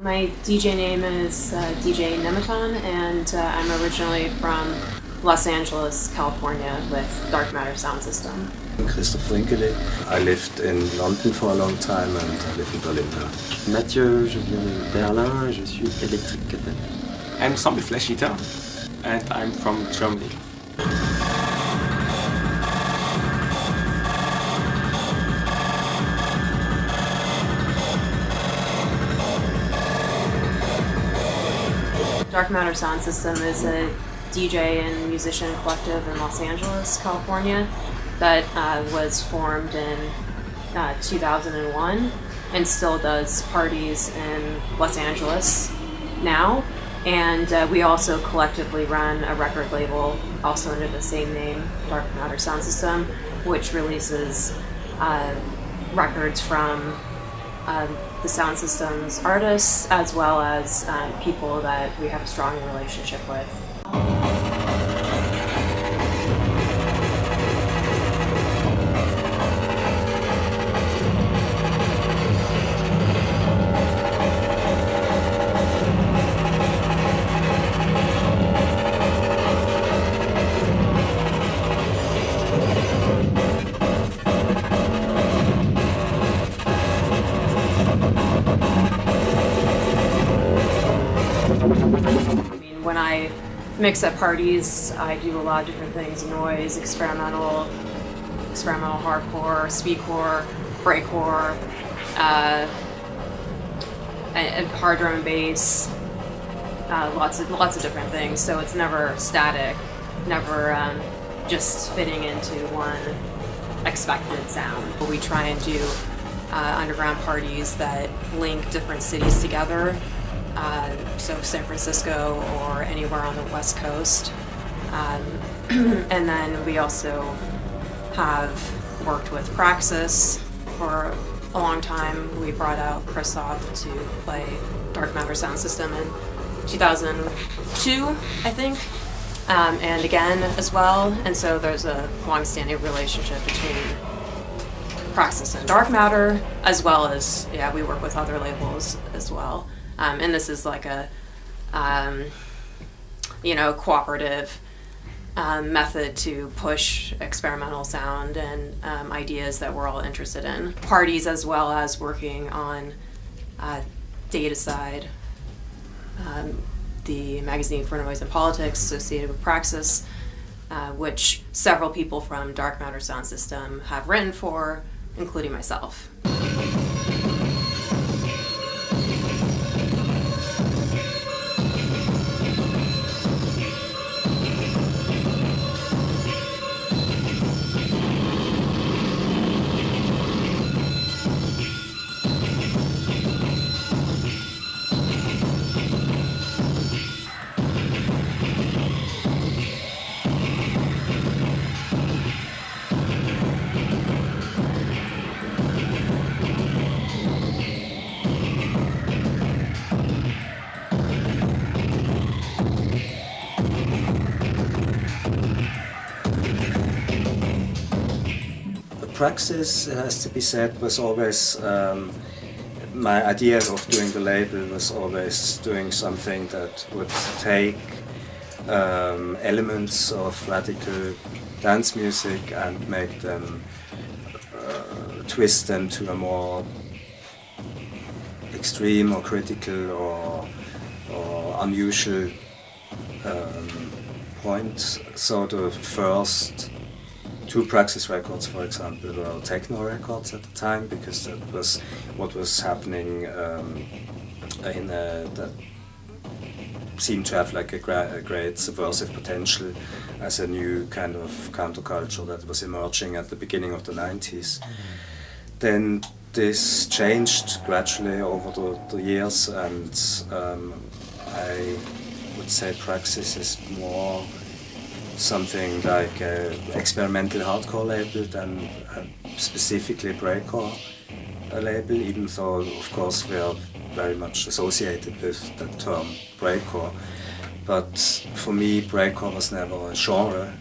My DJ name is DJ Nematon, and I'm originally from Los Angeles, California, with Dark Matter sound system. Christophe Rinkele. I lived in London for a long time and I live in Berlin now. Mathieu, je viens de Berlin, je suis électrique catalan. I'm Zombie Flash Eater and I'm from Germany. Dark Matter Sound System is a DJ and musician collective in Los Angeles, California that was formed in 2001 and still does parties in Los Angeles now. And we also collectively run a record label also under the same name, Dark Matter Sound System, which releases records from the sound system's artists as well as people that we have a strong relationship with. When I mix at parties, I do a lot of different things: noise, experimental hardcore, speedcore, breakcore, and hard drum and bass, lots of different things. So it's never static, never just fitting into one expected sound. We try and do underground parties that link different cities together. So San Francisco or anywhere on the West Coast. And then we also have worked with Praxis for a long time. We brought out Christoph to play Dark Matter Sound System in 2002, I think, and again as well. And so there's a long-standing relationship between Praxis and Dark Matter, as well as, we work with other labels as well. And this is like a, cooperative method to push experimental sound and ideas that we're all interested in. Parties as well as working on Data Side, the magazine for noise and politics associated with Praxis, which several people from Dark Matter Sound System have written for, including myself. Praxis, it has to be said, was always, my idea of doing the label was always doing something that would take elements of radical dance music and make them, twist them to a more extreme or critical or unusual point. So the first two Praxis records, for example, were techno records at the time, because that was what was happening that seemed to have like a great subversive potential as a new kind of counterculture that was emerging at the beginning of the 90s. Then this changed gradually over the years, and I would say Praxis is more something like an experimental hardcore label than specifically breakcore label, even though of course we are very much associated with the term breakcore. But for me, breakcore was never a genre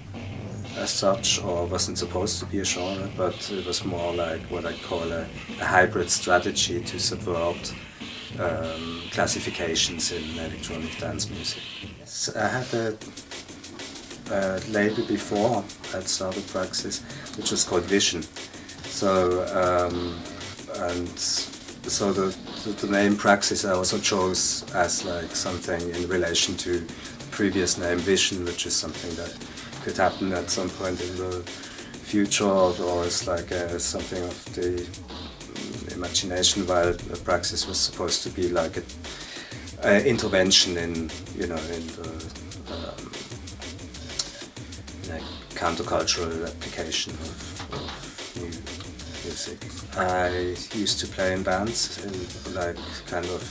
as such, or wasn't supposed to be a genre, but it was more like what I call a hybrid strategy to subvert classifications in electronic dance music. So I had a label before I'd started Praxis, which was called Vision. So so the name Praxis I also chose as like something in relation to the previous name Vision, which is something that could happen at some point in the future, or it's like something of the imagination, while Praxis was supposed to be like an intervention in, you know, in the countercultural application of new music. I used to play in bands in like kind of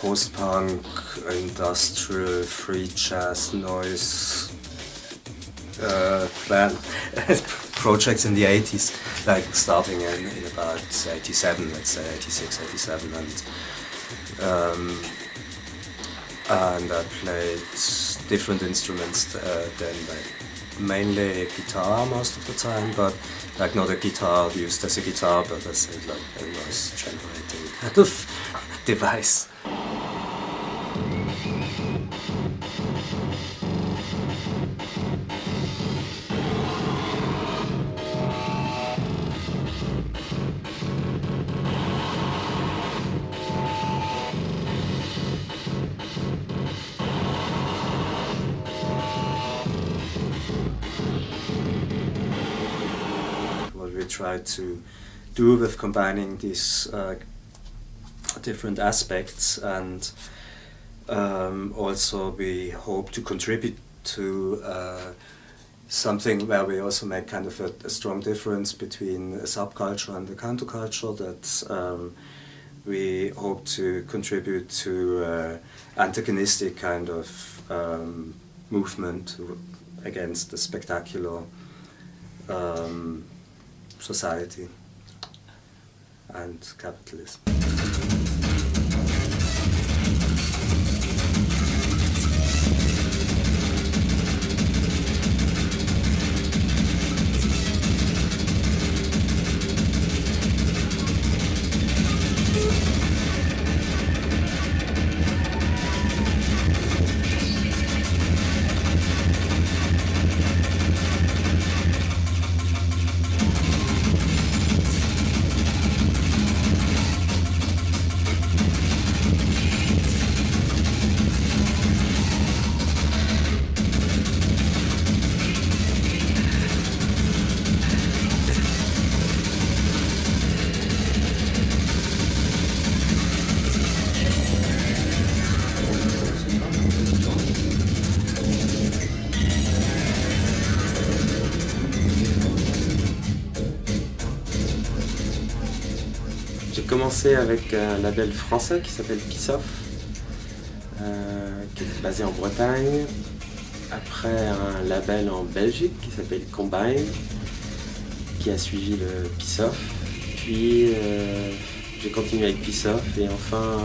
post-punk, industrial, free jazz, noise band projects in the 80s, like starting in about 87, let's say 86, 87, and I played different instruments then, like mainly guitar most of the time, but like not a guitar used as a guitar, but as like a noise generating kind of device. Try to do with combining these different aspects, and also we hope to contribute to something where we also make kind of a strong difference between a subculture and the counterculture, that we hope to contribute to antagonistic kind of movement against the spectacular society and capitalism. J'ai commencé avec un label français qui s'appelle Pissoff, qui est basé en Bretagne. Après un label en Belgique qui s'appelle Combine, qui a suivi le Pissoff. Puis j'ai continué avec Pissoff et enfin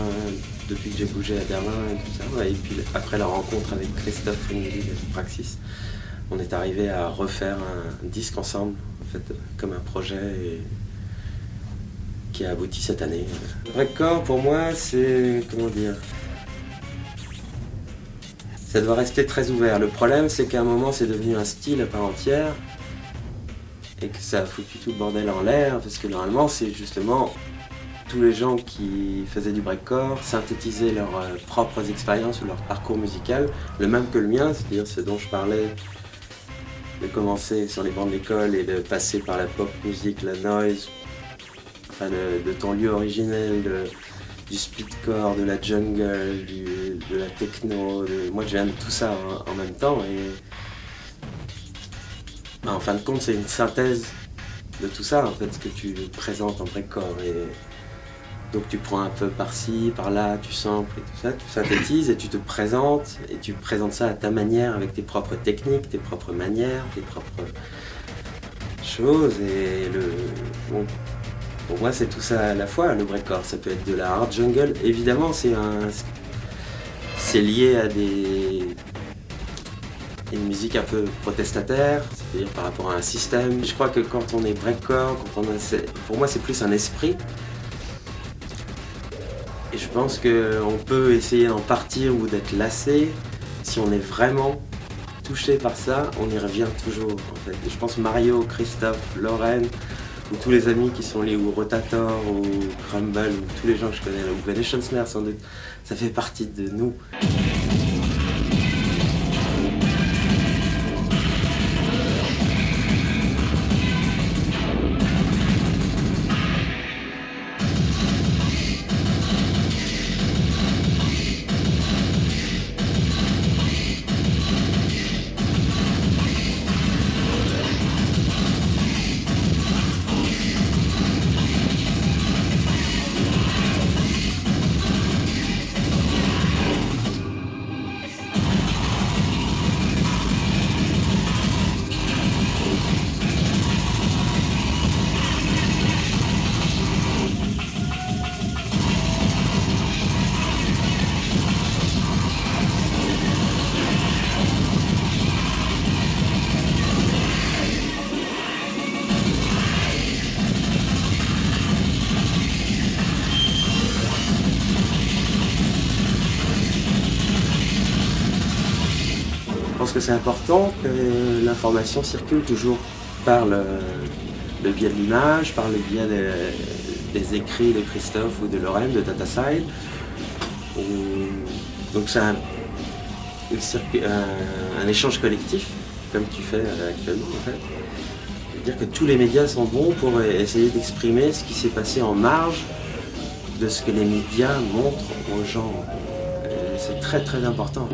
depuis que j'ai bougé à Berlin et tout ça, et puis après la rencontre avec Christophe Ringeli de Praxis, on est arrivé à refaire un disque ensemble, en fait, comme un projet qui a abouti cette année. Le breakcore pour moi c'est, comment dire, ça doit rester très ouvert. Le problème c'est qu'à un moment c'est devenu un style à part entière et que ça a foutu tout le bordel en l'air, parce que normalement c'est justement tous les gens qui faisaient du breakcore synthétisaient leurs propres expériences ou leur parcours musical, le même que le mien, c'est-à-dire ce dont je parlais, de commencer sur les bancs de l'école et de passer par la pop music, la noise, enfin de ton lieu originel, du speedcore, de la jungle, de la techno. Moi je viens de tout ça en même temps, et en fin de compte c'est une synthèse de tout ça en fait, ce que tu présentes en breakcore. Et donc tu prends un peu par-ci, par-là, tu samples et tout ça, tu synthétises et tu te présentes, et tu présentes ça à ta manière, avec tes propres techniques, tes propres manières, tes propres choses. Et bon, pour moi c'est tout ça à la fois, le breakcore. Ça peut être de la hard jungle, évidemment c'est lié à une musique un peu protestataire, c'est-à-dire par rapport à un système. Je crois que quand on est breakcore, pour moi c'est plus un esprit. Et je pense qu'on peut essayer d'en partir ou d'être lassé. Si on est vraiment touché par ça, on y revient toujours en fait. Et je pense Mario, Christophe, Lorraine, ou tous les amis qui sont liés, ou Rotator, ou Crumble, ou tous les gens que je connais, ou Venetian Snare sans doute, ça fait partie de nous. Je pense que c'est important que l'information circule toujours par le biais de l'image, par le biais des écrits de Christophe ou de Lorraine, de DataSide. Donc c'est un échange collectif, comme tu fais actuellement en fait. C'est-à-dire que tous les médias sont bons pour essayer d'exprimer ce qui s'est passé en marge de ce que les médias montrent aux gens. Et c'est très très important.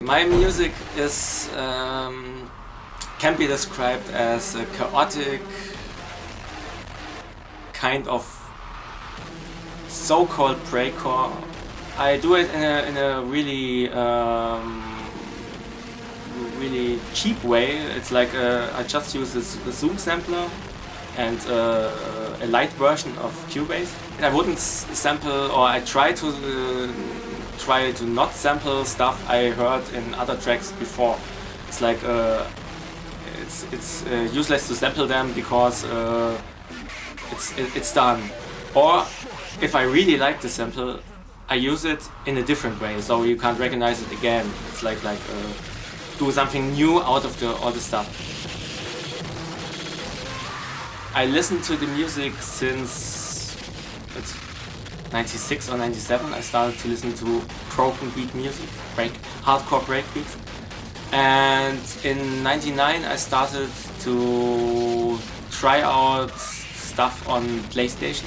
My music is can be described as a chaotic kind of so-called breakcore. I do it in a really really cheap way. It's like I just use a Zoom sampler and a light version of Cubase. I wouldn't sample, or I try to not sample stuff I heard in other tracks before. It's like it's useless to sample them because it's done. Or if I really like the sample, I use it in a different way, so you can't recognize it again. It's like do something new out of all the stuff. I listen to the music since it's 96 or 97. I started to listen to broken beat music, hardcore break beats. And in 99 I started to try out stuff on PlayStation.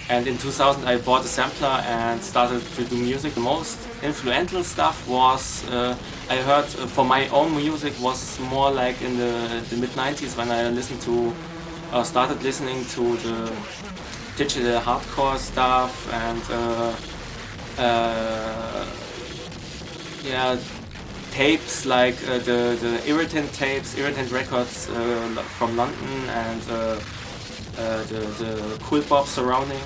And in 2000 I bought a sampler and started to do music. The most influential stuff was, I heard for my own music, was more like in the mid-90s when I started listening to the digital hardcore stuff and tapes like the Irritant records from London, and the cool pop surrounding.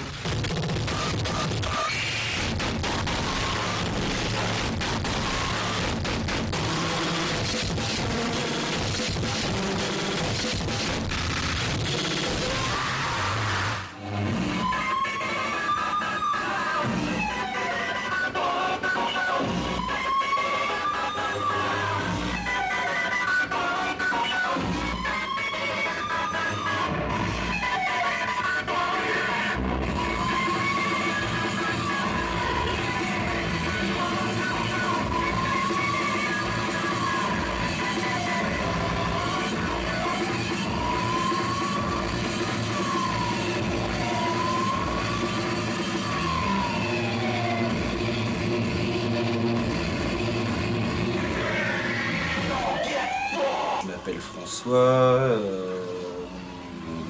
soi,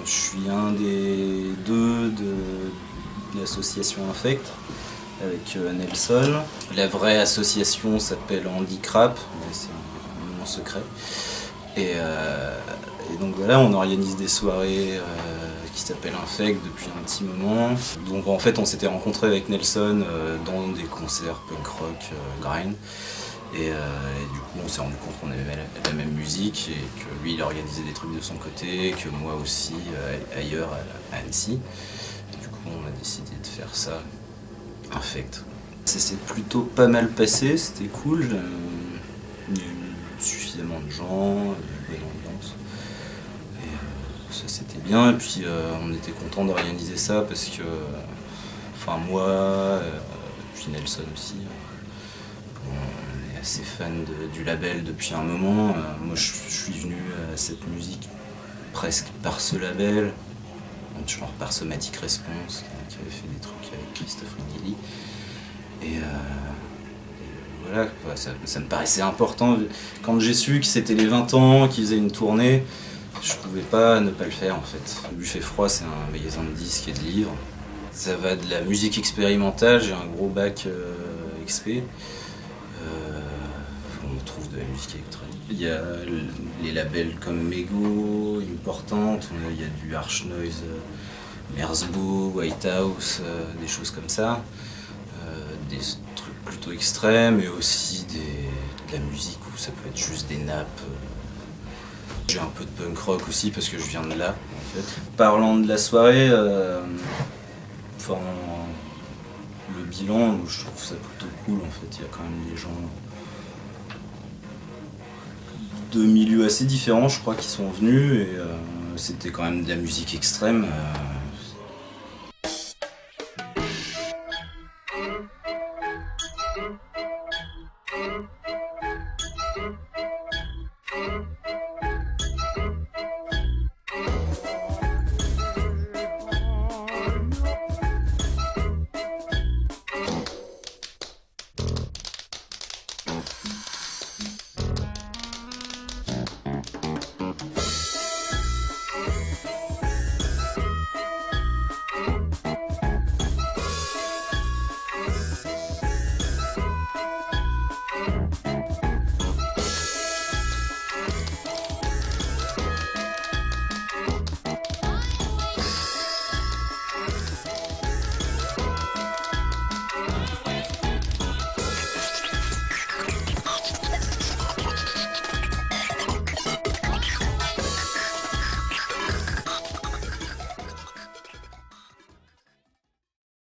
je suis un des deux de l'association Infect avec Nelson. La vraie association s'appelle Handicrap, mais c'est un nom secret. Et donc voilà, on organise des soirées qui s'appellent Infect depuis un petit moment. Donc en fait, on s'était rencontrés avec Nelson dans des concerts punk rock Grrrnd. Et du coup, on s'est rendu compte qu'on aimait la même musique et que lui, il organisait des trucs de son côté, que moi aussi, ailleurs à Annecy. Et du coup, on a décidé de faire ça, Infect. Ça s'est plutôt pas mal passé, c'était cool. Il y a eu suffisamment de gens, une bonne ambiance. Et ça, c'était bien. Et puis, on était content d'organiser ça parce que, enfin, moi, puis Nelson aussi. On est assez fan du label depuis un moment. Moi, je suis venu à cette musique presque par ce label, genre par Somatic Response, qui avait fait des trucs avec Christophe Lingeli. Et voilà, ça me paraissait important. Quand j'ai su que c'était les 20 ans, qu'ils faisaient une tournée, je pouvais pas ne pas le faire en fait. Le Buffet Froid, c'est un magasin de disques et de livres. Ça va de la musique expérimentale, j'ai un gros bac XP. On trouve de la musique électronique. Il y a les labels comme Mego, Importante, il y a du Harsh Noise, Merzbow, White House, des choses comme ça. Des trucs plutôt extrêmes et aussi de la musique où ça peut être juste des nappes. J'ai un peu de punk rock aussi parce que je viens de là en fait. Parlant de la soirée, enfin, le bilan, je trouve ça plutôt cool en fait. Il y a quand même des gens de milieux assez différents je crois qui sont venus et c'était quand même de la musique extrême.